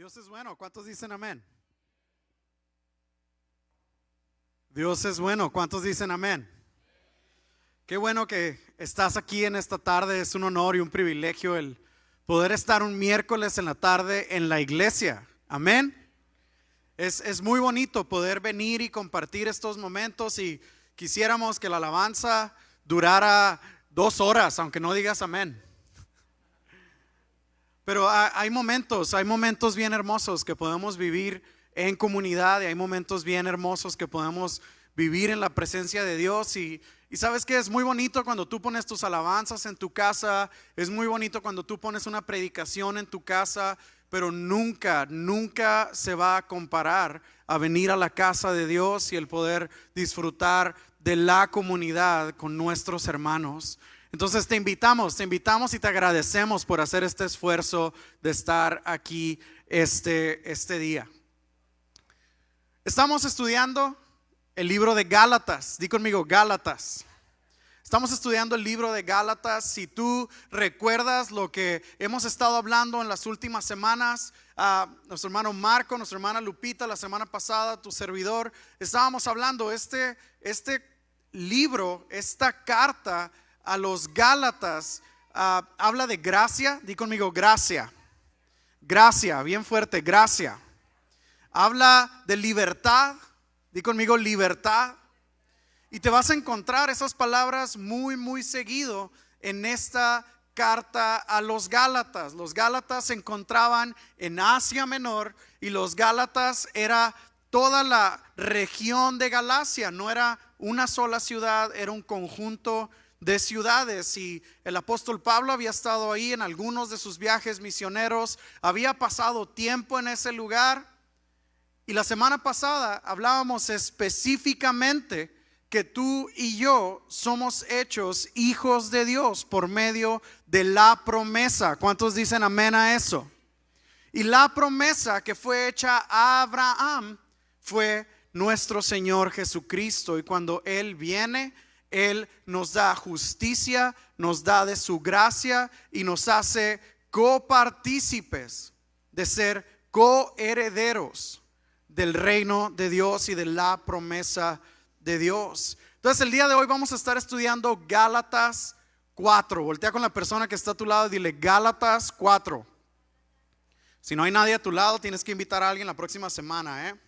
Dios es bueno. ¿Cuántos dicen amén? Dios es bueno. ¿Cuántos dicen amén? Qué bueno que estás aquí en esta tarde. Es un honor y un privilegio el poder estar un miércoles en la tarde en la iglesia. Amén. Es muy bonito poder venir y compartir estos momentos, y quisiéramos que la alabanza durara 2 horas, aunque no digas amén. Pero hay momentos bien hermosos que podemos vivir en comunidad, y hay momentos bien hermosos que podemos vivir en la presencia de Dios. Y sabes que es muy bonito cuando tú pones tus alabanzas en tu casa, es muy bonito cuando tú pones una predicación en tu casa, pero nunca se va a comparar a venir a la casa de Dios y el poder disfrutar de la comunidad con nuestros hermanos. Entonces te invitamos y te agradecemos por hacer este esfuerzo de estar aquí este día. Estamos estudiando el libro de Gálatas. Di conmigo, Gálatas. Estamos estudiando el libro de Gálatas. Si tú recuerdas lo que hemos estado hablando en las últimas semanas, nuestro hermano Marco, nuestra hermana Lupita, la semana pasada, tu servidor, estábamos hablando este libro, esta carta a los Gálatas, habla de gracia. Di conmigo, gracia. Gracia, bien fuerte, gracia. Habla de libertad. Di conmigo, libertad. Y te vas a encontrar esas palabras muy seguido en esta carta a los Gálatas. Los Gálatas se encontraban en Asia Menor, y los Gálatas era toda la región de Galacia. No era una sola ciudad, era un conjunto de ciudades, y el apóstol Pablo había estado ahí en algunos de sus viajes misioneros, había pasado tiempo en ese lugar. Y la semana pasada hablábamos específicamente que tú y yo somos hechos hijos de Dios por medio de la promesa. ¿Cuántos dicen amén a eso? Y la promesa que fue hecha a Abraham fue nuestro Señor Jesucristo. Y cuando Él viene, Él nos da justicia, nos da de su gracia y nos hace copartícipes de ser coherederos del reino de Dios y de la promesa de Dios. Entonces el día de hoy vamos a estar estudiando Gálatas 4. Voltea con la persona que está a tu lado y dile, Gálatas 4. Si no hay nadie a tu lado, tienes que invitar a alguien la próxima semana,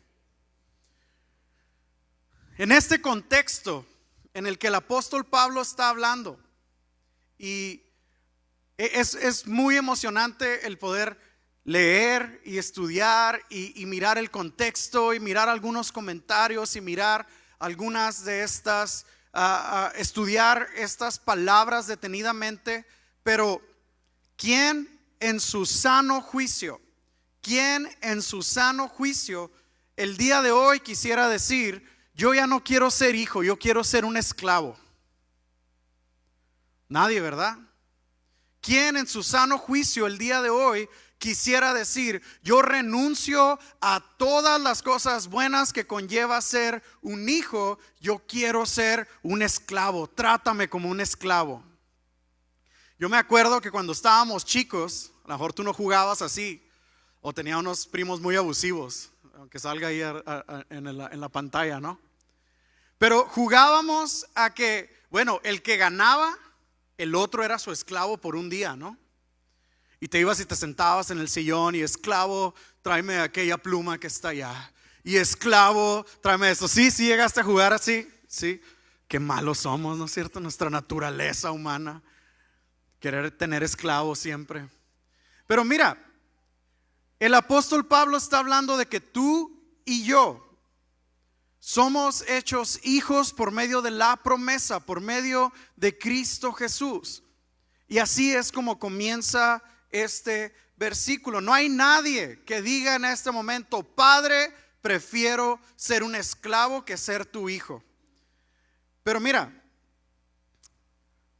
En este contexto en el que el apóstol Pablo está hablando, y es muy emocionante el poder leer y estudiar y mirar el contexto y mirar algunos comentarios y mirar algunas de estas, estudiar estas palabras detenidamente. Pero ¿quién en su sano juicio el día de hoy quisiera decir, yo ya no quiero ser hijo, yo quiero ser un esclavo? Nadie, ¿verdad? ¿Quién en su sano juicio el día de hoy quisiera decir, yo renuncio a todas las cosas buenas que conlleva ser un hijo, yo quiero ser un esclavo, trátame como un esclavo? Yo me acuerdo que cuando estábamos chicos, a lo mejor tú no jugabas así, o tenía unos primos muy abusivos, aunque salga ahí en la pantalla, ¿no? Pero jugábamos a que, bueno, el que ganaba, el otro era su esclavo por un día, ¿no? Y te ibas y te sentabas en el sillón, y esclavo, tráeme aquella pluma que está allá. Y esclavo, tráeme eso. Sí, llegaste a jugar así. Sí, qué malos somos, ¿no es cierto? Nuestra naturaleza humana, querer tener esclavos siempre. Pero mira, el apóstol Pablo está hablando de que tú y yo somos hechos hijos por medio de la promesa, por medio de Cristo Jesús. Y así es como comienza este versículo. No hay nadie que diga en este momento, Padre, prefiero ser un esclavo que ser tu hijo. Pero mira,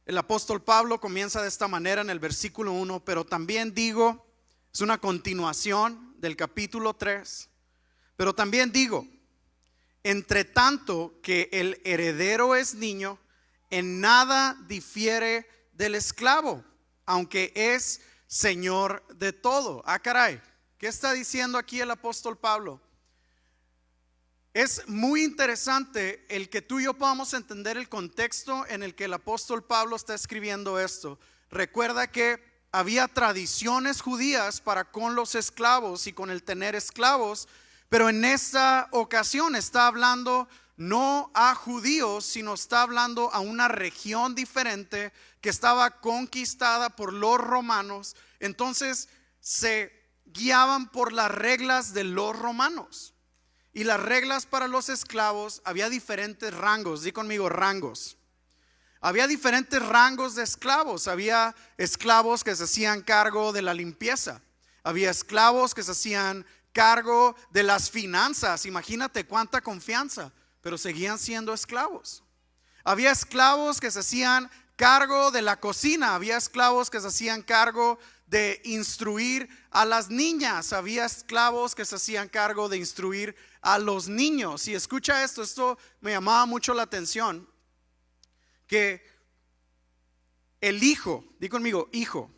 el apóstol Pablo comienza de esta manera en el versículo 1, pero también digo, es una continuación del capítulo 3, pero también digo, entre tanto que el heredero es niño, en nada difiere del esclavo, aunque es señor de todo. Ah, caray. ¿Qué está diciendo aquí el apóstol Pablo? Es muy interesante el que tú y yo podamos entender el contexto en el que el apóstol Pablo está escribiendo esto. Recuerda que había tradiciones judías para con los esclavos y con el tener esclavos, pero en esta ocasión está hablando no a judíos, sino está hablando a una región diferente que estaba conquistada por los romanos. Entonces se guiaban por las reglas de los romanos. Y las reglas para los esclavos, había diferentes rangos. Di conmigo, rangos. Había diferentes rangos de esclavos. Había esclavos que se hacían cargo de la limpieza. Había esclavos que se hacían cargo de las finanzas. Imagínate cuánta confianza, pero seguían siendo esclavos. Había esclavos que se hacían cargo de la cocina. Había esclavos que se hacían cargo de instruir a las niñas. Había esclavos que se hacían cargo de instruir a los niños. Y escucha esto me llamaba mucho la atención, que el hijo, di conmigo, hijo.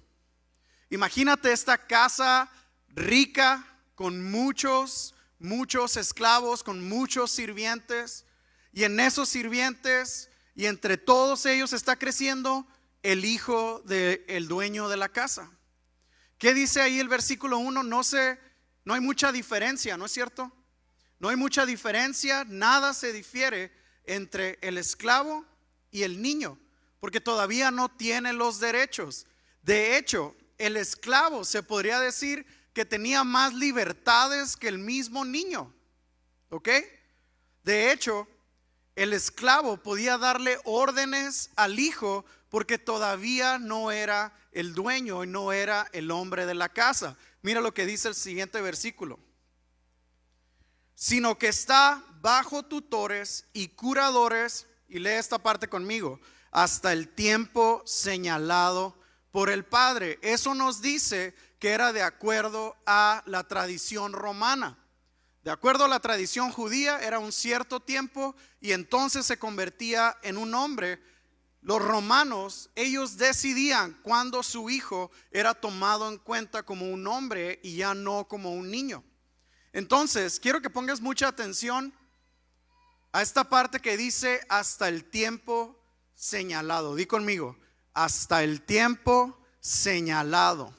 Imagínate esta casa rica con muchos esclavos, con muchos sirvientes, y en esos sirvientes y entre todos ellos está creciendo el hijo del dueño de la casa. ¿Qué dice ahí el versículo 1? No hay mucha diferencia, ¿no es cierto? No hay mucha diferencia, nada se difiere entre el esclavo y el niño, porque todavía no tiene los derechos. De hecho, el esclavo se podría decir que tenía más libertades que el mismo niño, ¿ok? De hecho, el esclavo podía darle órdenes al hijo porque todavía no era el dueño y no era el hombre de la casa. Mira lo que dice el siguiente versículo. Sino que está bajo tutores y curadores, y lee esta parte conmigo, hasta el tiempo señalado por el Padre. Eso nos dice que era de acuerdo a la tradición romana. De acuerdo a la tradición judía, era un cierto tiempo y entonces se convertía en un hombre. Los romanos, ellos decidían cuándo su hijo era tomado en cuenta como un hombre y ya no como un niño. Entonces, quiero que pongas mucha atención a esta parte que dice hasta el tiempo señalado. Di conmigo, hasta el tiempo señalado.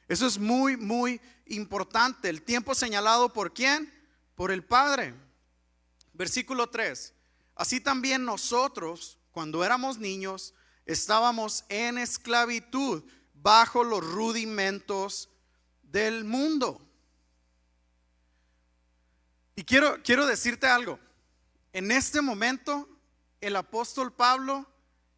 Eso es muy importante. El tiempo señalado, ¿por quién? Por el Padre. Versículo 3. Así también nosotros, cuando éramos niños, estábamos en esclavitud bajo los rudimentos del mundo. Y quiero decirte algo. En este momento, el apóstol Pablo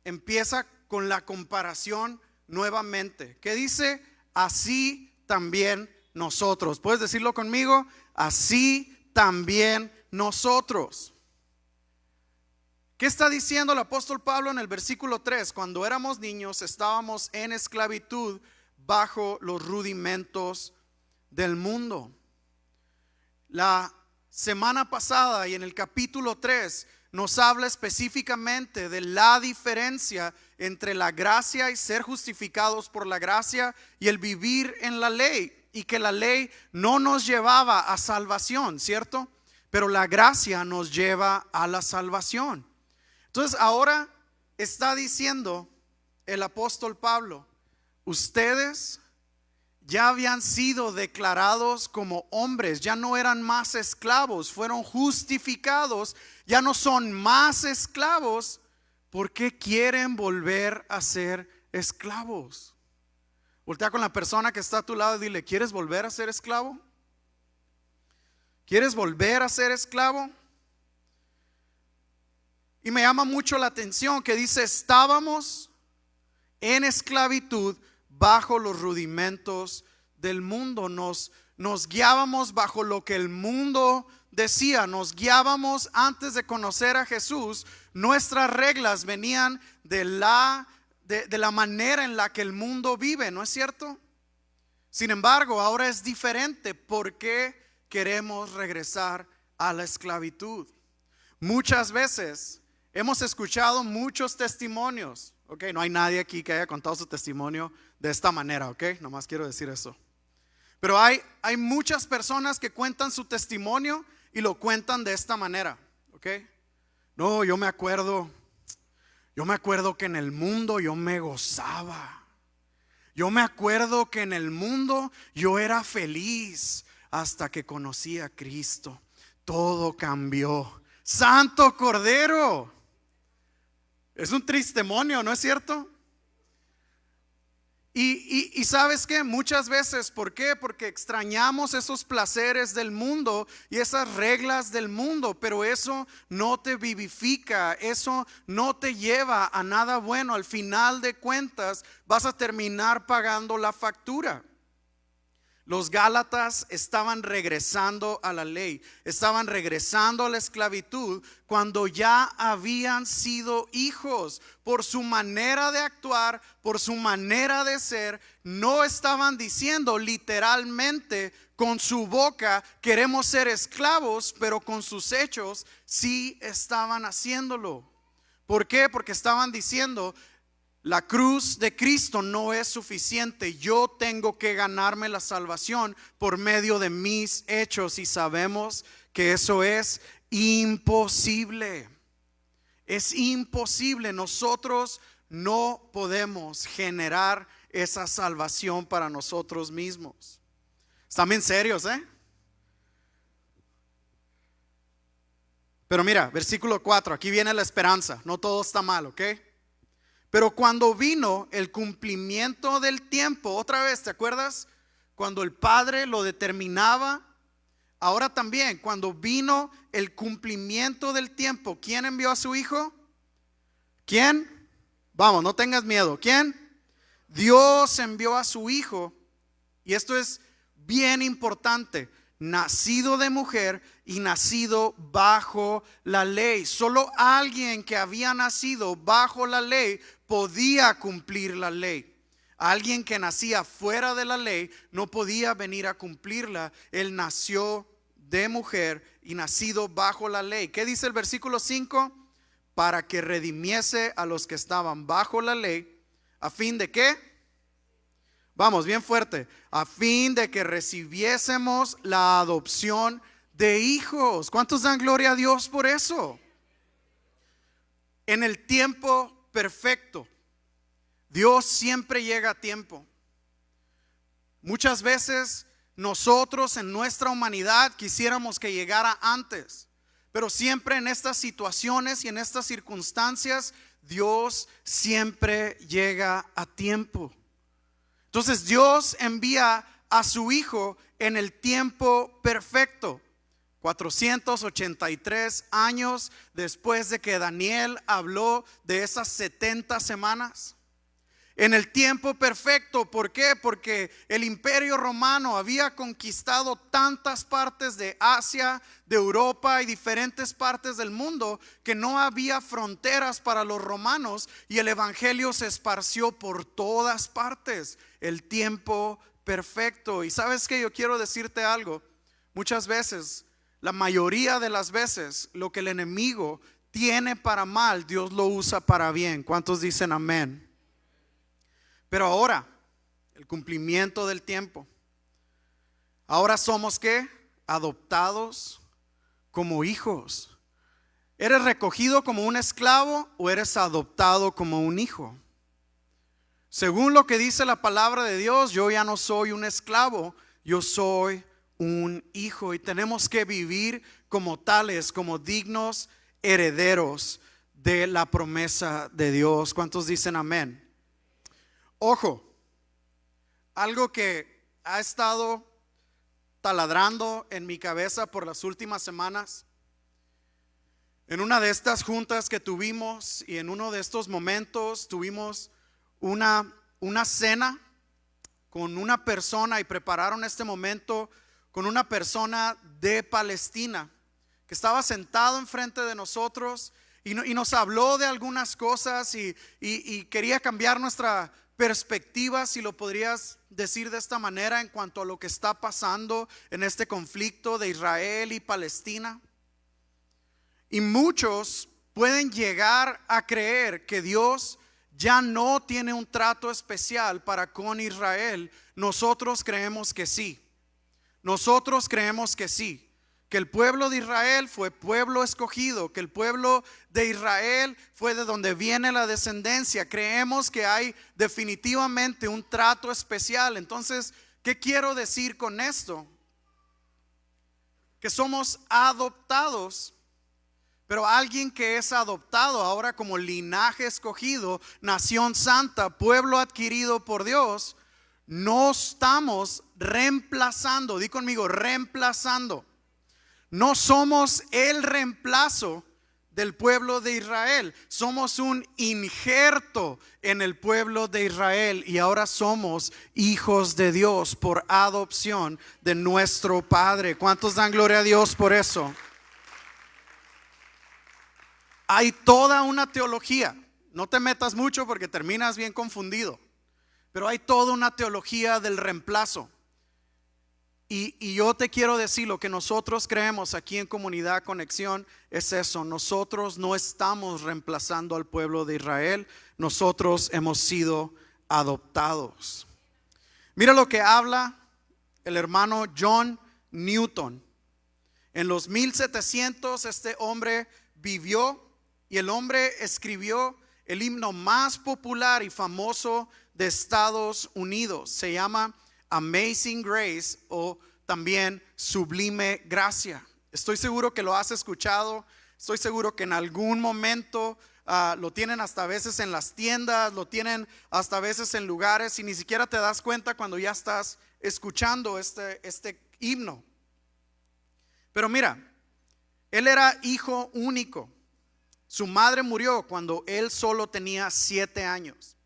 empieza con la comparación nuevamente. ¿Qué dice? Así también nosotros. ¿Puedes decirlo conmigo? Así también nosotros. ¿Qué está diciendo el apóstol Pablo en el versículo 3? Cuando éramos niños estábamos en esclavitud bajo los rudimentos del mundo. La semana pasada y en el capítulo 3 nos habla específicamente de la diferencia entre la gracia y ser justificados por la gracia y el vivir en la ley, y que la ley no nos llevaba a salvación, ¿cierto? Pero la gracia nos lleva a la salvación. Entonces ahora está diciendo el apóstol Pablo, ustedes ya habían sido declarados como hombres, ya no eran más esclavos, fueron justificados, ya no son más esclavos. ¿Por qué quieren volver a ser esclavos? Voltea con la persona que está a tu lado y dile, ¿quieres volver a ser esclavo? ¿Quieres volver a ser esclavo? Y me llama mucho la atención que dice, estábamos en esclavitud bajo los rudimentos del mundo. Nos guiábamos bajo lo que el mundo decía, nos guiábamos antes de conocer a Jesús. Nuestras reglas venían de la manera en la que el mundo vive, ¿no es cierto? Sin embargo, ahora es diferente. ¿Por qué queremos regresar a la esclavitud? Muchas veces hemos escuchado muchos testimonios. Ok, no hay nadie aquí que haya contado su testimonio de esta manera, ok, nomás quiero decir eso. Pero hay hay muchas personas que cuentan su testimonio y lo cuentan de esta manera, ¿ok? No, yo me acuerdo que en el mundo yo me gozaba. Yo me acuerdo que en el mundo yo era feliz hasta que conocí a Cristo. Todo cambió. Santo Cordero. Es un testimonio, ¿no es cierto? Y ¿sabes qué? Muchas veces, ¿por qué? Porque extrañamos esos placeres del mundo y esas reglas del mundo, pero eso no te vivifica, eso no te lleva a nada bueno. Al final de cuentas, vas a terminar pagando la factura. Los Gálatas estaban regresando a la ley, estaban regresando a la esclavitud cuando ya habían sido hijos. Por su manera de actuar, por su manera de ser, no estaban diciendo literalmente con su boca queremos ser esclavos, pero con sus hechos sí estaban haciéndolo. ¿Por qué? Porque estaban diciendo: la cruz de Cristo no es suficiente. Yo tengo que ganarme la salvación por medio de mis hechos. Y sabemos que eso es imposible. Es imposible. Nosotros no podemos generar esa salvación para nosotros mismos. Están bien serios, ¿eh? Pero mira, versículo 4. Aquí viene la esperanza. No todo está mal, ¿ok? Pero cuando vino el cumplimiento del tiempo, otra vez, ¿te acuerdas? Cuando el Padre lo determinaba, ahora también, cuando vino el cumplimiento del tiempo, ¿quién envió a su Hijo? ¿Quién? Vamos, no tengas miedo. ¿Quién? Dios envió a su Hijo, y esto es bien importante, nacido de mujer y nacido bajo la ley. Solo alguien que había nacido bajo la ley podía cumplir la ley. Alguien que nacía fuera de la ley no podía venir a cumplirla. Él nació de mujer y nacido bajo la ley. ¿Qué dice el versículo 5? Para que redimiese a los que estaban bajo la ley, ¿a fin de qué? Vamos, bien fuerte. A fin de que recibiésemos la adopción de hijos. ¿Cuántos dan gloria a Dios por eso? En el tiempo perfecto. Dios siempre llega a tiempo. Muchas veces nosotros en nuestra humanidad quisiéramos que llegara antes, pero siempre en estas situaciones y en estas circunstancias Dios siempre llega a tiempo. Entonces Dios envía a su Hijo en el tiempo perfecto. 483 años después de que Daniel habló de esas 70 semanas. En el tiempo perfecto. ¿Por qué? Porque el Imperio Romano había conquistado tantas partes de Asia, de Europa y diferentes partes del mundo que no había fronteras para los romanos y el evangelio se esparció por todas partes. El tiempo perfecto. Y sabes que yo quiero decirte algo. Muchas veces, la mayoría de las veces, lo que el enemigo tiene para mal, Dios lo usa para bien. ¿Cuántos dicen amén? Pero ahora, el cumplimiento del tiempo. Ahora somos ¿qué? Adoptados como hijos. ¿Eres recogido como un esclavo o eres adoptado como un hijo? Según lo que dice la palabra de Dios, yo ya no soy un esclavo, yo soy un hijo. Y tenemos que vivir como tales, como dignos herederos de la promesa de Dios. ¿Cuántos dicen amén? Ojo, algo que ha estado taladrando en mi cabeza por las últimas semanas. En una de estas juntas que tuvimos y en uno de estos momentos tuvimos una cena con una persona y prepararon este momento con una persona de Palestina que estaba sentado enfrente de nosotros y nos habló de algunas cosas y quería cambiar nuestra perspectiva, si lo podrías decir de esta manera, en cuanto a lo que está pasando en este conflicto de Israel y Palestina. Y muchos pueden llegar a creer que Dios ya no tiene un trato especial para con Israel. Nosotros creemos que sí. nosotros creemos que sí, que el pueblo de Israel fue pueblo escogido, que el pueblo de Israel fue de donde viene la descendencia. Creemos que hay definitivamente un trato especial. Entonces, ¿qué quiero decir con esto? Que somos adoptados, pero alguien que es adoptado ahora como linaje escogido, nación santa, pueblo adquirido por Dios, no estamos reemplazando, di conmigo, reemplazando. No somos el reemplazo del pueblo de Israel. Somos un injerto en el pueblo de Israel y ahora somos hijos de Dios por adopción de nuestro Padre. ¿Cuántos dan gloria a Dios por eso? Hay toda una teología. No te metas mucho porque terminas bien confundido. Pero hay toda una teología del reemplazo. Y yo te quiero decir, lo que nosotros creemos aquí en Comunidad Conexión es eso. Nosotros no estamos reemplazando al pueblo de Israel. Nosotros hemos sido adoptados. Mira lo que habla el hermano John Newton. En los 1700 este hombre vivió y el hombre escribió el himno más popular y famoso de Estados Unidos. Se llama Amazing Grace, o también Sublime Gracia. Estoy seguro que lo has escuchado. Estoy seguro que en algún momento lo tienen hasta a veces en las tiendas, lo tienen hasta a veces en lugares y ni siquiera te das cuenta cuando ya estás escuchando este himno. Pero mira, él era hijo único. Su madre murió cuando él solo tenía 7 años.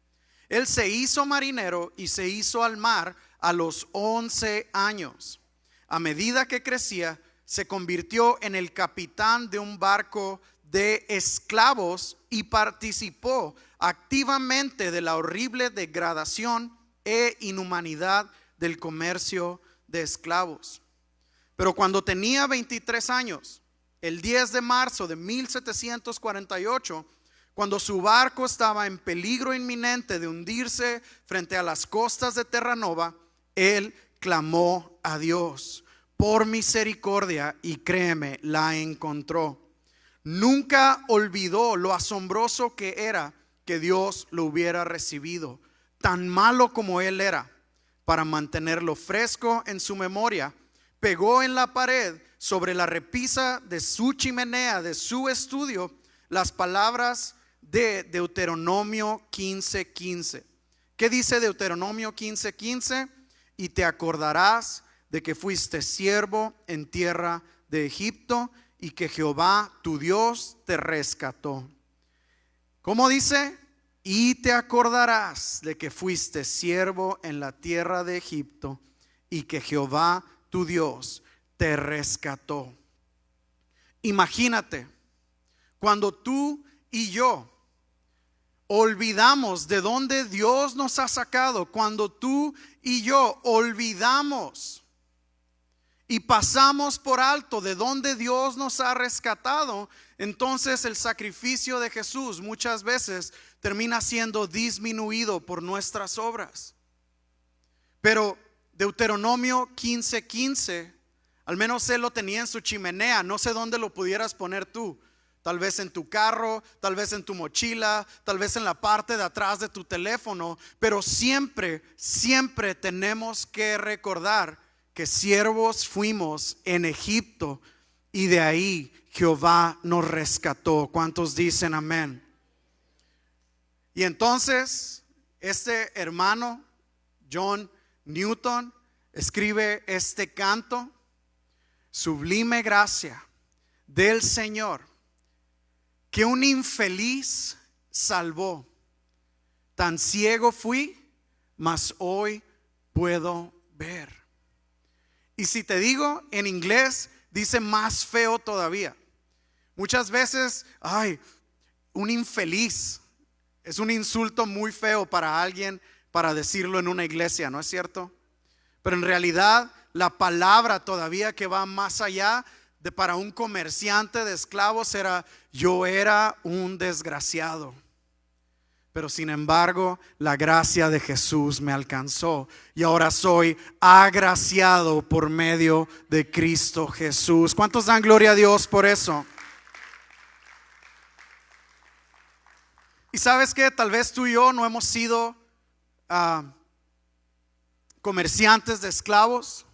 Él se hizo marinero y se hizo al mar a los 11 años. A medida que crecía, se convirtió en el capitán de un barco de esclavos y participó activamente de la horrible degradación e inhumanidad del comercio de esclavos. Pero cuando tenía 23 años, el 10 de marzo de 1748, cuando su barco estaba en peligro inminente de hundirse frente a las costas de Terranova, él clamó a Dios por misericordia y créeme, la encontró. Nunca olvidó lo asombroso que era que Dios lo hubiera recibido, tan malo como él era. Para mantenerlo fresco en su memoria, pegó en la pared sobre la repisa de su chimenea, de su estudio, las palabras de Deuteronomio 15:15. ¿Qué dice Deuteronomio 15:15? Y te acordarás de que fuiste siervo en tierra de Egipto y que Jehová tu Dios te rescató. ¿Cómo dice? Y te acordarás de que fuiste siervo en la tierra de Egipto y que Jehová tu Dios te rescató. Imagínate, cuando tú y yo olvidamos de dónde Dios nos ha sacado, cuando tú y yo olvidamos y pasamos por alto de dónde Dios nos ha rescatado, entonces el sacrificio de Jesús muchas veces termina siendo disminuido por nuestras obras. Pero Deuteronomio 15:15, al menos él lo tenía en su chimenea. No sé dónde lo pudieras poner tú. Tal vez en tu carro, tal vez en tu mochila, tal vez en la parte de atrás de tu teléfono. Pero siempre, siempre tenemos que recordar que siervos fuimos en Egipto y de ahí Jehová nos rescató. ¿Cuántos dicen amén? Y entonces este hermano John Newton escribe este canto: sublime gracia del Señor, que un infeliz salvó. Tan ciego fui, mas hoy puedo ver. Y si te digo en inglés, dice más feo todavía. Muchas veces, un infeliz es un insulto muy feo para alguien, para decirlo en una iglesia, ¿no es cierto? Pero en realidad la palabra todavía que va más allá de para un comerciante de esclavos era: yo era un desgraciado. Pero sin embargo, la gracia de Jesús me alcanzó y ahora soy agraciado por medio de Cristo Jesús. ¿Cuántos dan gloria a Dios por eso? Y sabes que tal vez tú y yo no hemos sido comerciantes de esclavos,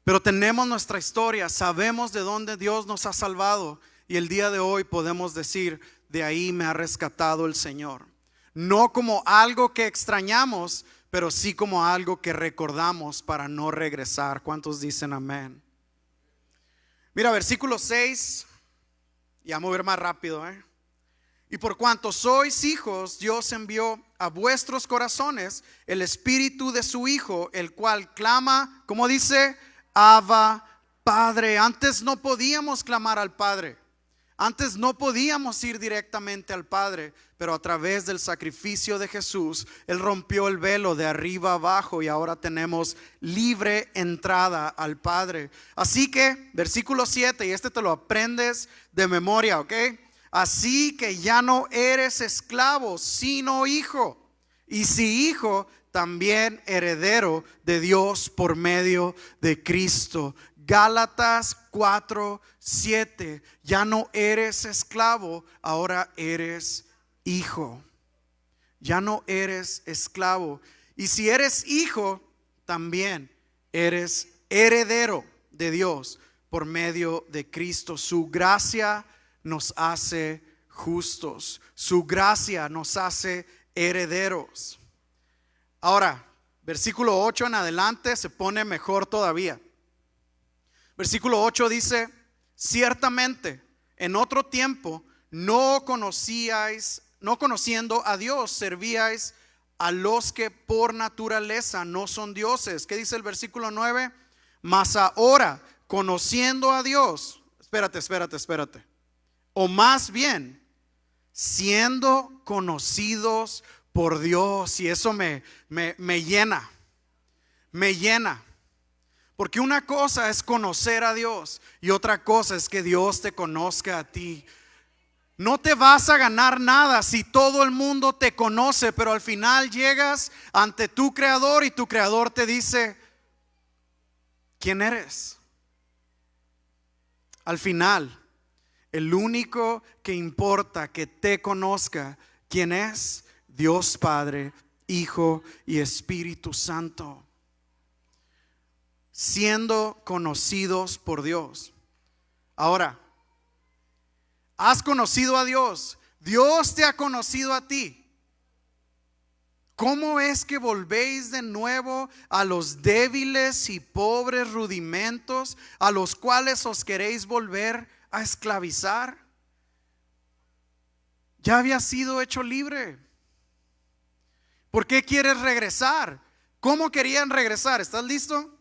pero tenemos nuestra historia, sabemos de dónde Dios nos ha salvado y el día de hoy podemos decir: de ahí me ha rescatado el Señor. No como algo que extrañamos, pero sí como algo que recordamos para no regresar. ¿Cuántos dicen amén? Mira, versículo 6. Ya me voy a ver más rápido, Y por cuanto sois hijos, Dios envió a vuestros corazones el espíritu de su Hijo, el cual clama, ¿cómo dice? Abba, Padre. Antes no podíamos clamar al Padre. Antes no podíamos ir directamente al Padre, pero a través del sacrificio de Jesús, Él rompió el velo de arriba abajo y ahora tenemos libre entrada al Padre. Así que, versículo 7, y este te lo aprendes de memoria, ¿ok? Así que ya no eres esclavo, sino hijo. Y si hijo, también heredero de Dios por medio de Cristo. Gálatas 4:7. Ya no eres esclavo, ahora eres hijo. Ya no eres esclavo. Y si eres hijo, también eres heredero de Dios por medio de Cristo. Su gracia nos hace justos. Su gracia nos hace herederos. Ahora, versículo 8 en adelante se pone mejor todavía. Versículo 8 dice: ciertamente en otro tiempo no conociendo a Dios, servíais a los que por naturaleza no son dioses. ¿Qué dice el versículo 9? Mas ahora, conociendo a Dios, espérate. O más bien, siendo conocidos por Dios. Y eso me llena. Me llena. Porque una cosa es conocer a Dios y otra cosa es que Dios te conozca a ti. No te vas a ganar nada si todo el mundo te conoce, pero al final llegas ante tu Creador y tu Creador te dice: ¿quién eres? Al final, el único que importa que te conozca, ¿quién es? Dios Padre, Hijo y Espíritu Santo. Siendo conocidos por Dios. Ahora, has conocido a Dios. Dios te ha conocido a ti. ¿Cómo es que volvéis de nuevo a los débiles y pobres rudimentos a los cuales os queréis volver a esclavizar? Ya había sido hecho libre. ¿Por qué quieres regresar? ¿Cómo querían regresar? ¿Estás listo?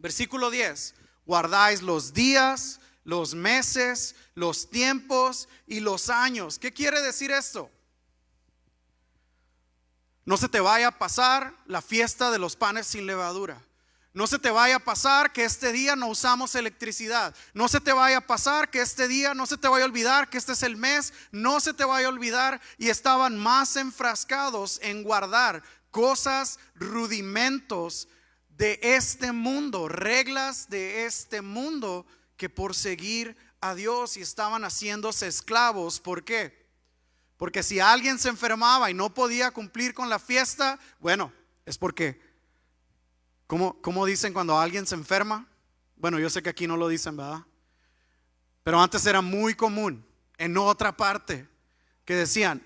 Versículo 10. Guardáis los días, los meses, los tiempos y los años. ¿Qué quiere decir esto? No se te vaya a pasar la fiesta de los panes sin levadura. No se te vaya a pasar que este día no usamos electricidad. No se te vaya a pasar que este día, no se te vaya a olvidar que este es el mes. No se te vaya a olvidar. Y estaban más enfrascados en guardar cosas, rudimentos de este mundo, reglas de este mundo, que por seguir a Dios, y estaban haciéndose esclavos. ¿Por qué? Porque si alguien se enfermaba y no podía cumplir con la fiesta, bueno, es porque, ¿cómo dicen cuando alguien se enferma? Bueno, yo sé que aquí no lo dicen, ¿verdad? Pero antes era muy común en otra parte que decían: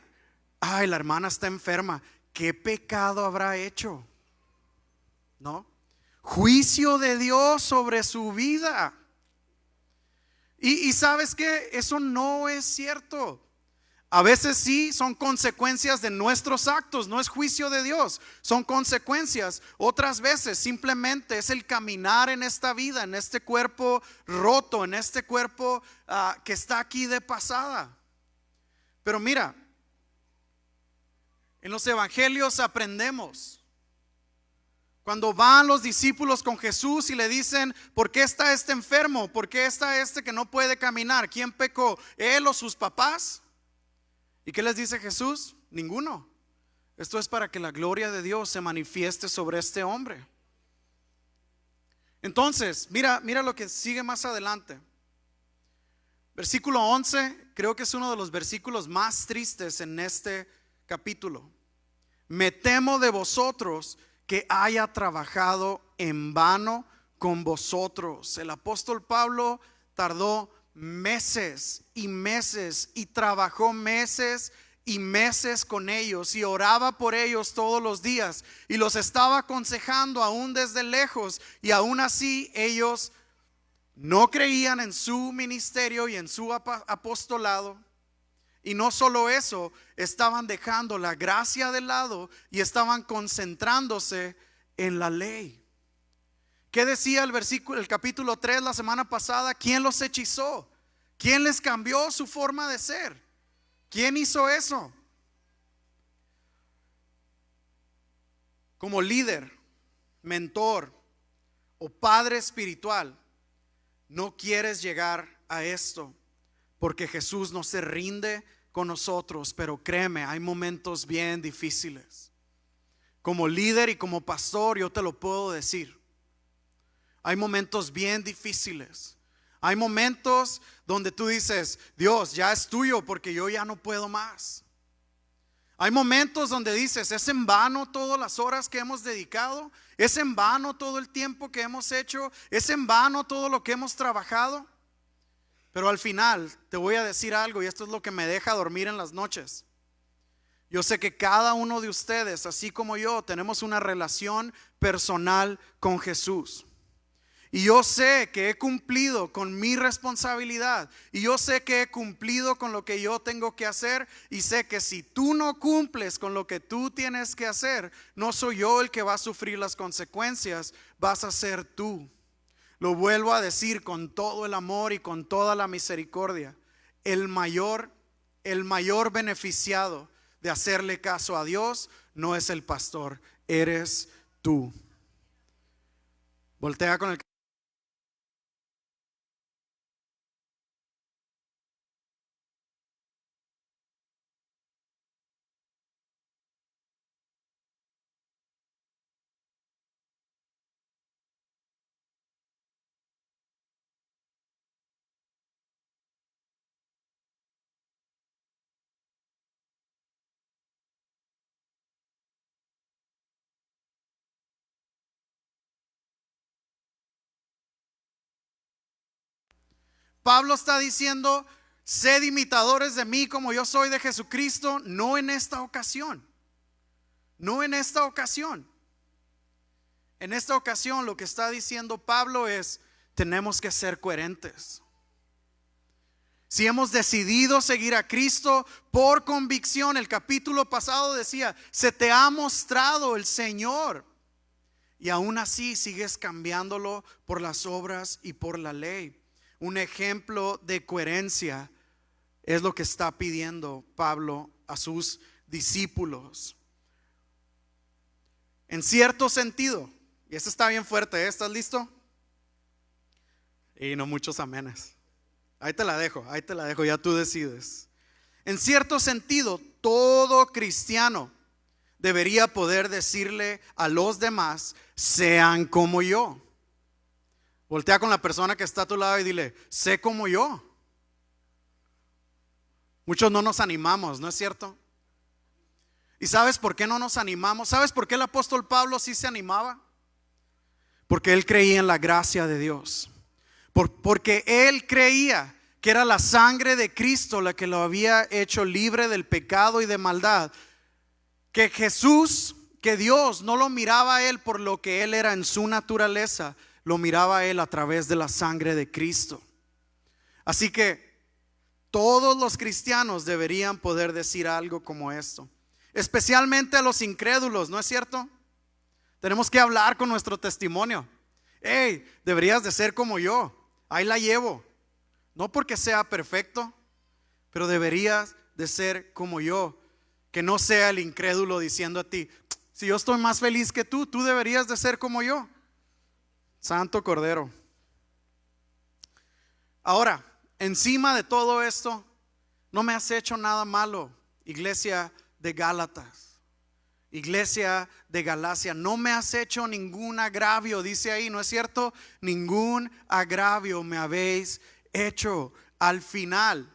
ay, la hermana está enferma, ¿qué pecado habrá hecho? ¿No? Juicio de Dios sobre su vida. Y ¿sabes qué? Eso no es cierto. A veces sí son consecuencias de nuestros actos, no es juicio de Dios, son consecuencias. Otras veces simplemente es el caminar en esta vida, en este cuerpo roto, en este cuerpo que está aquí de pasada. Pero mira, en los evangelios aprendemos. Cuando van los discípulos con Jesús y le dicen: ¿por qué está este enfermo? ¿Por qué está este que no puede caminar? ¿Quién pecó? ¿Él o sus papás? ¿Y qué les dice Jesús? Ninguno. Esto es para que la gloria de Dios se manifieste sobre este hombre. Entonces, mira lo que sigue más adelante. Versículo 11, creo que es uno de los versículos más tristes en este capítulo. Me temo de vosotros que haya trabajado en vano con vosotros. El apóstol Pablo tardó meses y meses y trabajó meses y meses con ellos y oraba por ellos todos los días y los estaba aconsejando aún desde lejos, y aún así ellos no creían en su ministerio y en su apostolado. Y no solo eso, estaban dejando la gracia de lado y estaban concentrándose en la ley. ¿Qué decía el capítulo 3 la semana pasada? ¿Quién los hechizó? ¿Quién les cambió su forma de ser? ¿Quién hizo eso? Como líder, mentor o padre espiritual, no quieres llegar a esto, porque Jesús no se rinde con nosotros, pero créeme, hay momentos bien difíciles. Como líder y como pastor, yo te lo puedo decir. Hay momentos bien difíciles. Hay momentos donde tú dices, Dios, ya es tuyo porque yo ya no puedo más. Hay momentos donde dices, es en vano todas las horas que hemos dedicado, es en vano todo el tiempo que hemos hecho, es en vano todo lo que hemos trabajado. Pero al final te voy a decir algo, y esto es lo que me deja dormir en las noches. Yo sé que cada uno de ustedes, así como yo, tenemos una relación personal con Jesús. Y yo sé que he cumplido con mi responsabilidad. Y yo sé que he cumplido con lo que yo tengo que hacer. Y sé que si tú no cumples con lo que tú tienes que hacer, no soy yo el que va a sufrir las consecuencias, vas a ser tú. Lo vuelvo a decir con todo el amor y con toda la misericordia. El mayor beneficiado de hacerle caso a Dios no es el pastor, eres tú. Voltea con el Pablo está diciendo, sed imitadores de mí como yo soy de Jesucristo. No en esta ocasión. No en esta ocasión. En esta ocasión lo que está diciendo Pablo es, tenemos que ser coherentes. Si hemos decidido seguir a Cristo por convicción, el capítulo pasado decía, se te ha mostrado el Señor. Y aún así sigues cambiándolo por las obras y por la ley. Un ejemplo de coherencia es lo que está pidiendo Pablo a sus discípulos. En cierto sentido, y esto está bien fuerte, ¿estás listo? Y no muchos amenes. Ahí te la dejo, ya tú decides. En cierto sentido, todo cristiano debería poder decirle a los demás, sean como yo. Voltea con la persona que está a tu lado y dile, sé como yo. Muchos no nos animamos, ¿no es cierto? ¿Y sabes por qué no nos animamos? ¿Sabes por qué el apóstol Pablo sí se animaba? Porque él creía en la gracia de Dios. Porque él creía que era la sangre de Cristo la que lo había hecho libre del pecado y de maldad. Que Jesús, que Dios no lo miraba a él por lo que él era en su naturaleza, lo miraba a él a través de la sangre de Cristo. Así que todos los cristianos deberían poder decir algo como esto, especialmente a los incrédulos, ¿no es cierto? Tenemos que hablar con nuestro testimonio. Hey, deberías de ser como yo, ahí la llevo. No porque sea perfecto, pero deberías de ser como yo. Que no sea el incrédulo diciendo a ti, si yo estoy más feliz que tú deberías de ser como yo. Santo Cordero. Ahora, encima de todo esto, no me has hecho nada malo. iglesia de Gálatas, iglesia de Galacia, no me has hecho ningún agravio, dice ahí, ¿no es cierto? Ningún agravio me habéis hecho. Al final,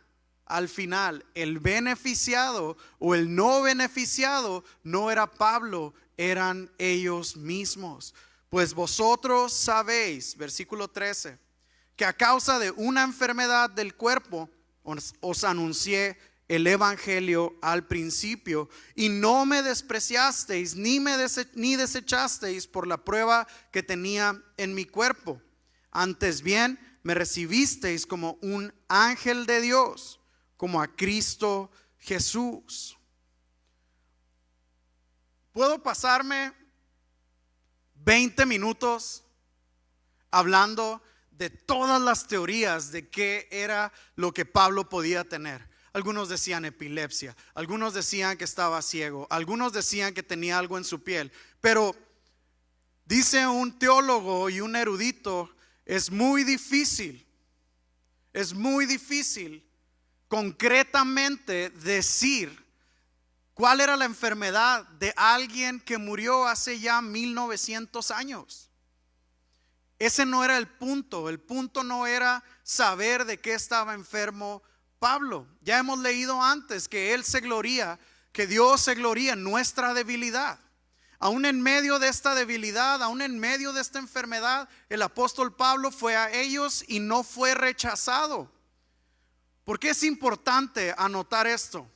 el beneficiado o el no beneficiado no era Pablo, eran ellos mismos. Pues vosotros sabéis, versículo 13, que a causa de una enfermedad del cuerpo os anuncié el evangelio al principio, y no me despreciasteis ni desechasteis por la prueba que tenía en mi cuerpo. Antes bien, me recibisteis como un ángel de Dios, como a Cristo Jesús. Puedo pasarme 20 minutos hablando de todas las teorías de qué era lo que Pablo podía tener. Algunos decían epilepsia, algunos decían que estaba ciego, algunos decían que tenía algo en su piel. Pero dice un teólogo y un erudito, es muy difícil concretamente decir cuál era la enfermedad de alguien que murió hace ya 1900 años. Ese no era el punto no era saber de qué estaba enfermo Pablo. Ya hemos leído antes que él se gloría, que Dios se gloría en nuestra debilidad. Aún en medio de esta debilidad, aún en medio de esta enfermedad, el apóstol Pablo fue a ellos y no fue rechazado. ¿Por qué es importante anotar esto?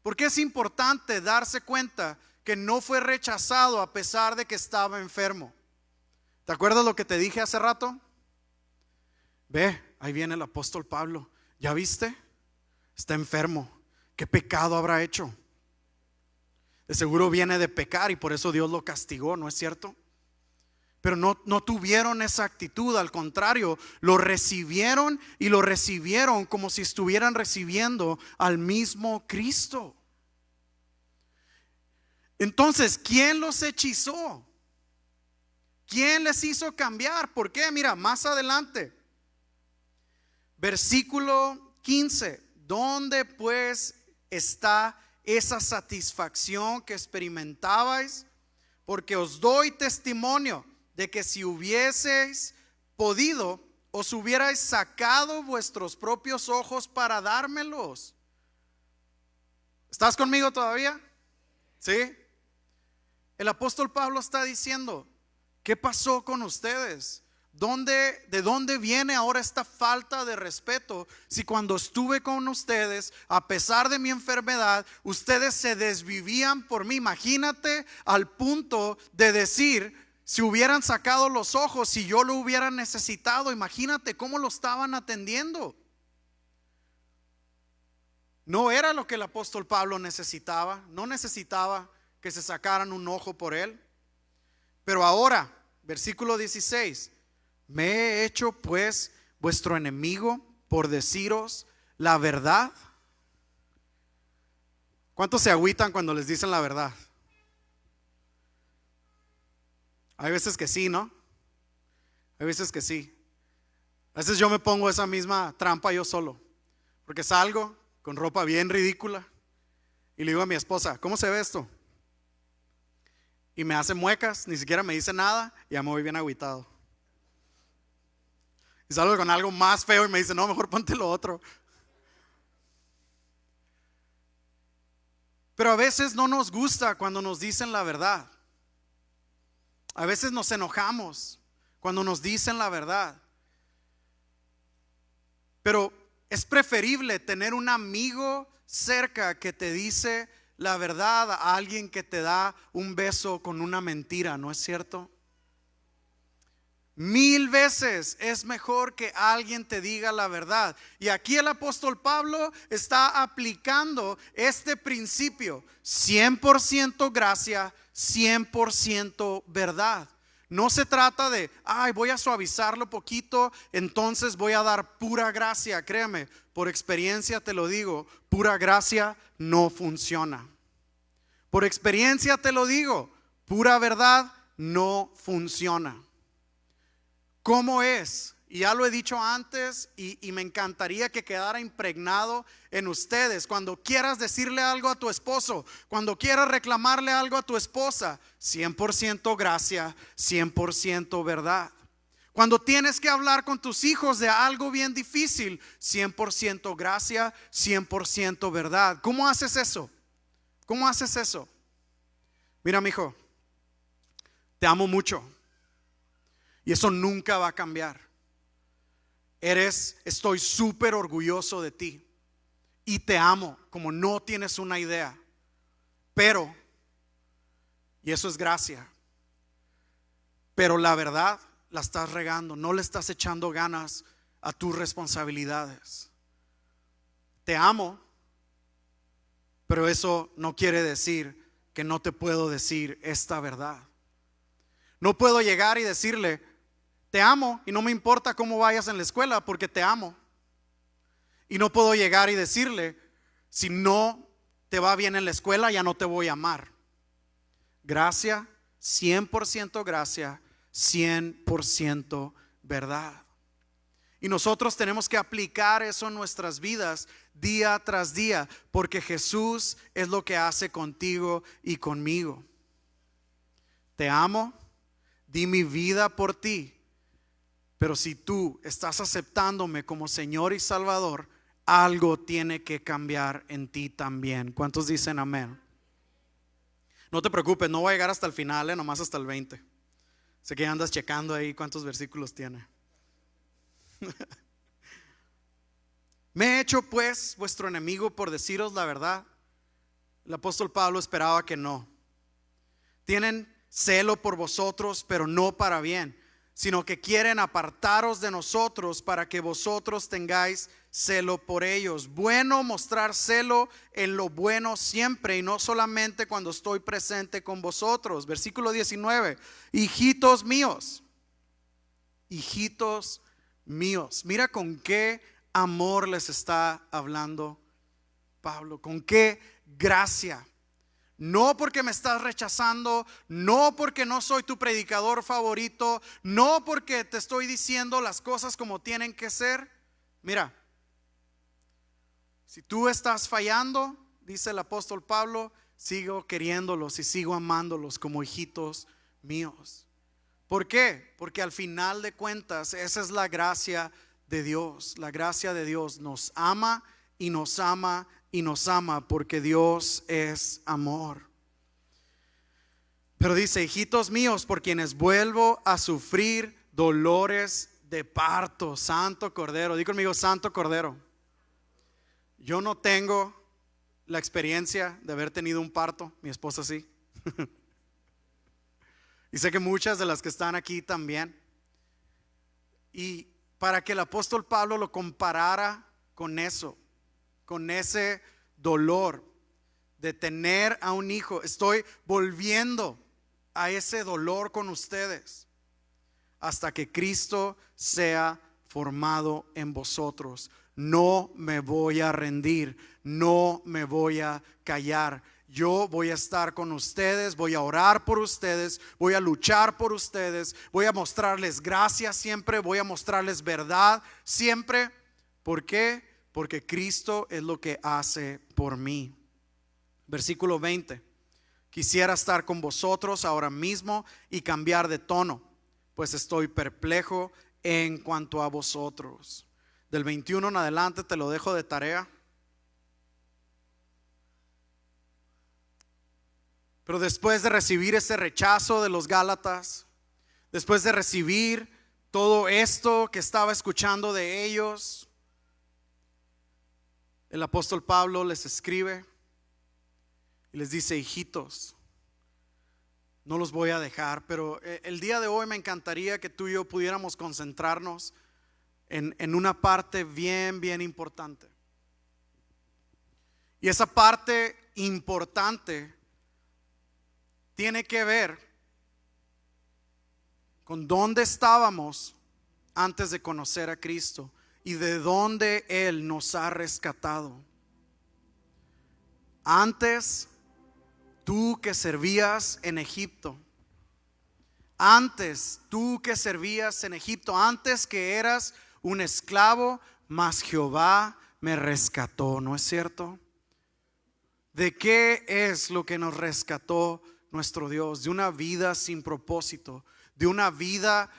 ¿Por qué es importante darse cuenta que no fue rechazado a pesar de que estaba enfermo? ¿Te acuerdas lo que te dije hace rato? Ve, ahí viene el apóstol Pablo. ¿Ya viste? Está enfermo. ¿Qué pecado habrá hecho? De seguro viene de pecar y por eso Dios lo castigó, ¿no es cierto? Pero no tuvieron esa actitud, al contrario, lo recibieron y lo recibieron como si estuvieran recibiendo al mismo Cristo. Entonces, ¿quién los hechizó? ¿Quién les hizo cambiar? ¿Por qué? Mira, más adelante, versículo 15, ¿dónde pues está esa satisfacción que experimentabais? Porque os doy testimonio de que si hubieseis podido, os hubierais sacado vuestros propios ojos para dármelos. ¿Estás conmigo todavía? ¿Sí? El apóstol Pablo está diciendo, ¿qué pasó con ustedes? ¿De dónde viene ahora esta falta de respeto? Si cuando estuve con ustedes, a pesar de mi enfermedad, ustedes se desvivían por mí. Imagínate al punto de decir, si hubieran sacado los ojos, si yo lo hubiera necesitado, imagínate cómo lo estaban atendiendo. No era lo que el apóstol Pablo necesitaba. No necesitaba que se sacaran un ojo por él. Pero ahora, versículo 16, me he hecho pues vuestro enemigo por deciros la verdad. ¿Cuántos se agüitan cuando les dicen la verdad? Hay veces que sí, ¿no? Hay veces que sí. A veces yo me pongo esa misma trampa yo solo, porque salgo con ropa bien ridícula y le digo a mi esposa, ¿cómo se ve esto? Y me hace muecas, ni siquiera me dice nada y ya me voy bien agüitado. Y salgo con algo más feo y me dice, no, mejor ponte lo otro. Pero a veces no nos gusta cuando nos dicen la verdad. A veces nos enojamos cuando nos dicen la verdad. Pero es preferible tener un amigo cerca que te dice la verdad a alguien que te da un beso con una mentira, ¿no es cierto? 1000 veces es mejor que alguien te diga la verdad. Y aquí el apóstol Pablo está aplicando este principio: 100% gracia, 100% verdad. No se trata de, voy a suavizarlo poquito, entonces voy a dar pura gracia. Créeme, por experiencia te lo digo, pura gracia no funciona. Por experiencia te lo digo, pura verdad no funciona. ¿Cómo es? Y ya lo he dicho antes y me encantaría que quedara impregnado en ustedes. Cuando quieras decirle algo a tu esposo, cuando quieras reclamarle algo a tu esposa, 100% gracia, 100% verdad. Cuando tienes que hablar con tus hijos de algo bien difícil, 100% gracia, 100% verdad. ¿Cómo haces eso? ¿Cómo haces eso? Mira, mijo, te amo mucho y eso nunca va a cambiar. Estoy súper orgulloso de ti y te amo como no tienes una idea. Pero, y eso es gracia, pero la verdad la estás regando, no le estás echando ganas a tus responsabilidades. Te amo, pero eso no quiere decir que no te puedo decir esta verdad. No puedo llegar y decirle: te amo y no me importa cómo vayas en la escuela porque te amo. Y no puedo llegar y decirle: si no te va bien en la escuela ya no te voy a amar. Gracia, 100% gracia, 100% verdad. Y nosotros tenemos que aplicar eso en nuestras vidas día tras día, porque Jesús es lo que hace contigo y conmigo. Te amo, di mi vida por ti. Pero si tú estás aceptándome como Señor y Salvador, algo tiene que cambiar en ti también. ¿Cuántos dicen amén? No te preocupes, no voy a llegar hasta el final, nomás hasta el 20. Sé que andas checando ahí cuántos versículos tiene. Me he hecho pues vuestro enemigo por deciros la verdad. El apóstol Pablo esperaba que no. Tienen celo por vosotros, pero no para bien, sino que quieren apartaros de nosotros para que vosotros tengáis celo por ellos. Bueno mostrar celo en lo bueno siempre y no solamente cuando estoy presente con vosotros. Versículo 19. Hijitos míos, mira con qué amor les está hablando Pablo, con qué gracia. No porque me estás rechazando, no porque no soy tu predicador favorito, no porque te estoy diciendo las cosas como tienen que ser. Mira, si tú estás fallando, dice el apóstol Pablo, sigo queriéndolos y sigo amándolos como hijitos míos. ¿Por qué? Porque al final de cuentas esa es la gracia de Dios. La gracia de Dios nos ama y nos ama y nos ama porque Dios es amor. Pero dice: hijitos míos, por quienes vuelvo a sufrir dolores de parto. Santo Cordero, di conmigo: Santo Cordero. Yo no tengo la experiencia de haber tenido un parto, mi esposa sí. Y sé que muchas de las que están aquí también. Y para que el apóstol Pablo lo comparara con eso, con ese dolor de tener a un hijo, estoy volviendo a ese dolor con ustedes hasta que Cristo sea formado en vosotros. No me voy a rendir, no me voy a callar. Yo voy a estar con ustedes, voy a orar por ustedes, voy a luchar por ustedes, voy a mostrarles gracia siempre, voy a mostrarles verdad siempre. ¿Por qué? Porque Cristo es lo que hace por mí. Versículo 20. Quisiera estar con vosotros ahora mismo y cambiar de tono, pues estoy perplejo en cuanto a vosotros. Del 21 en adelante te lo dejo de tarea. Pero después de recibir ese rechazo de los Gálatas, después de recibir todo esto que estaba escuchando de ellos, el apóstol Pablo les escribe y les dice: hijitos, no los voy a dejar. Pero el día de hoy me encantaría que tú y yo pudiéramos concentrarnos en una parte bien importante. Y esa parte importante tiene que ver con dónde estábamos antes de conocer a Cristo y de dónde Él nos ha rescatado. Antes, tú que servías en Egipto, Antes, tú que servías en Egipto, antes que eras un esclavo, mas Jehová me rescató, ¿no es cierto? ¿De qué es lo que nos rescató nuestro Dios? De una vida sin propósito, de una vida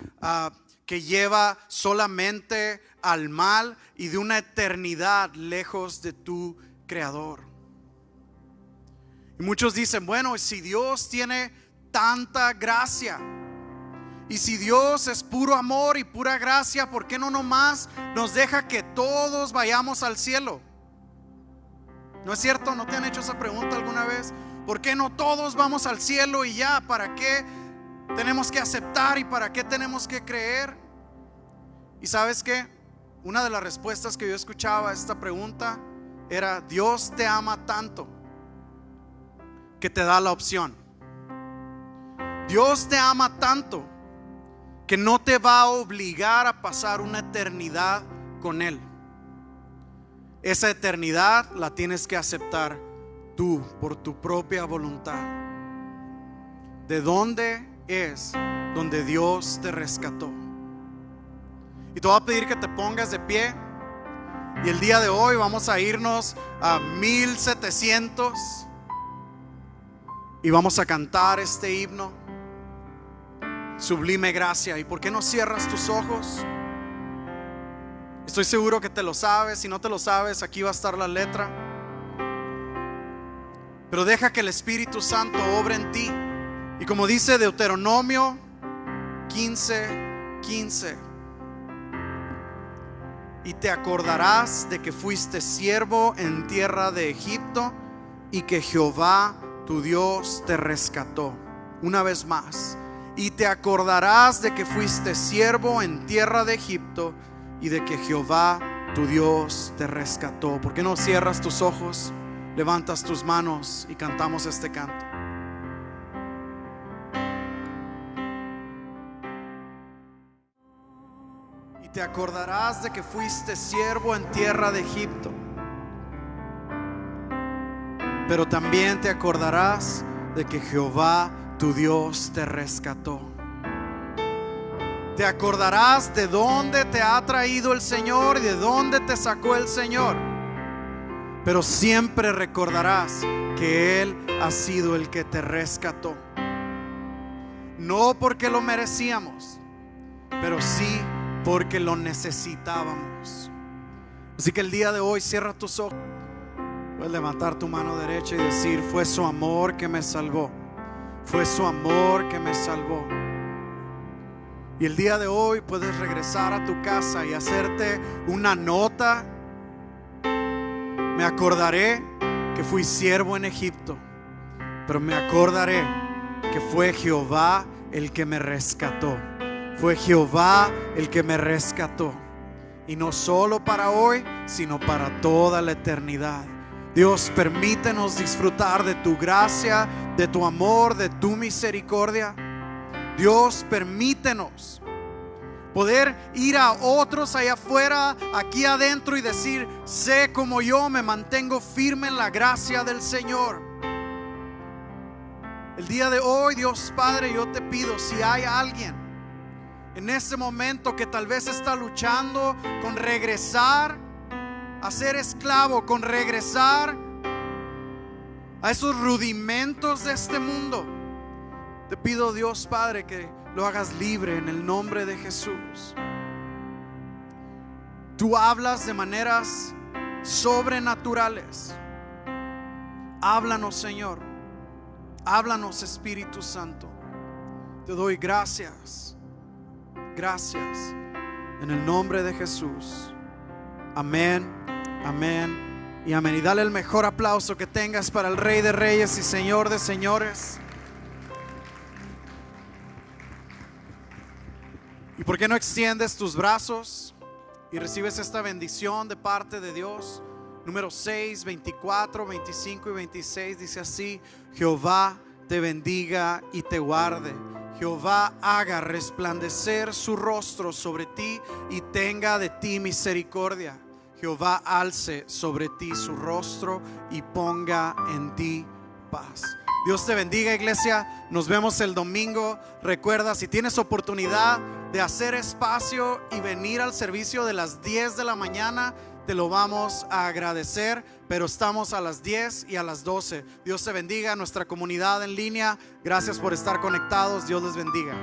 que lleva solamente al mal y de una eternidad lejos de tu Creador. Y muchos dicen, bueno, si Dios tiene tanta gracia y si Dios es puro amor y pura gracia, ¿por qué no nomás nos deja que todos vayamos al cielo? ¿No es cierto? ¿No te han hecho esa pregunta alguna vez? ¿Por qué no todos vamos al cielo y ya? ¿Para qué tenemos que aceptar y para qué tenemos que creer? ¿Y sabes qué? Una de las respuestas que yo escuchaba a esta pregunta era: Dios te ama tanto que te da la opción. Dios te ama tanto que no te va a obligar a pasar una eternidad con Él. Esa eternidad la tienes que aceptar tú por tu propia voluntad. ¿De dónde es donde Dios te rescató? Y te voy a pedir que te pongas de pie. Y el día de hoy vamos a irnos a 1700 y vamos a cantar este himno, Sublime Gracia. ¿Y por qué no cierras tus ojos? Estoy seguro que te lo sabes. Si no te lo sabes, aquí va a estar la letra. Pero deja que el Espíritu Santo obre en ti. Y como dice Deuteronomio 15:15, y te acordarás de que fuiste siervo en tierra de Egipto y que Jehová tu Dios te rescató. Una vez más, y te acordarás de que fuiste siervo en tierra de Egipto y de que Jehová tu Dios te rescató. ¿Por qué no cierras tus ojos, levantas tus manos y cantamos este canto? Y te acordarás de que fuiste siervo en tierra de Egipto, pero también te acordarás de que Jehová tu Dios te rescató. Te acordarás de dónde te ha traído el Señor y de dónde te sacó el Señor. Pero siempre recordarás que Él ha sido el que te rescató. No porque lo merecíamos, pero sí porque lo necesitábamos. Así que el día de hoy cierra tus ojos. Puedes levantar tu mano derecha y decir: fue su amor que me salvó. Fue su amor que me salvó. Y el día de hoy puedes regresar a tu casa y hacerte una nota. Me acordaré que fui siervo en Egipto, pero me acordaré que fue Jehová el que me rescató. Fue Jehová el que me rescató. Y no solo para hoy, sino para toda la eternidad. Dios, permítenos disfrutar de tu gracia, de tu amor, de tu misericordia. Dios, permítenos poder ir a otros allá afuera, aquí adentro, y decir: sé como yo me mantengo firme en la gracia del Señor. El día de hoy, Dios Padre, yo te pido, si hay alguien en este momento que tal vez está luchando con regresar a ser esclavo, con regresar a esos rudimentos de este mundo, te pido, Dios Padre, que lo hagas libre en el nombre de Jesús. Tú hablas de maneras sobrenaturales. Háblanos, Señor. Háblanos, Espíritu Santo. Te doy gracias. Gracias. En el nombre de Jesús. Amén, amén y amén. Y dale el mejor aplauso que tengas para el Rey de Reyes y Señor de Señores. ¿Y por qué no extiendes tus brazos y recibes esta bendición de parte de Dios? Número 6, 24, 25 y 26 dice así: Jehová te bendiga y te guarde. Jehová haga resplandecer su rostro sobre ti y tenga de ti misericordia. Jehová alce sobre ti su rostro y ponga en ti paz. Dios te bendiga, iglesia. Nos vemos el domingo. Recuerda, si tienes oportunidad de hacer espacio y venir al servicio de las 10 de la mañana, te lo vamos a agradecer, pero estamos a las 10 y a las 12. Dios te bendiga, nuestra comunidad en línea. Gracias por estar conectados. Dios les bendiga.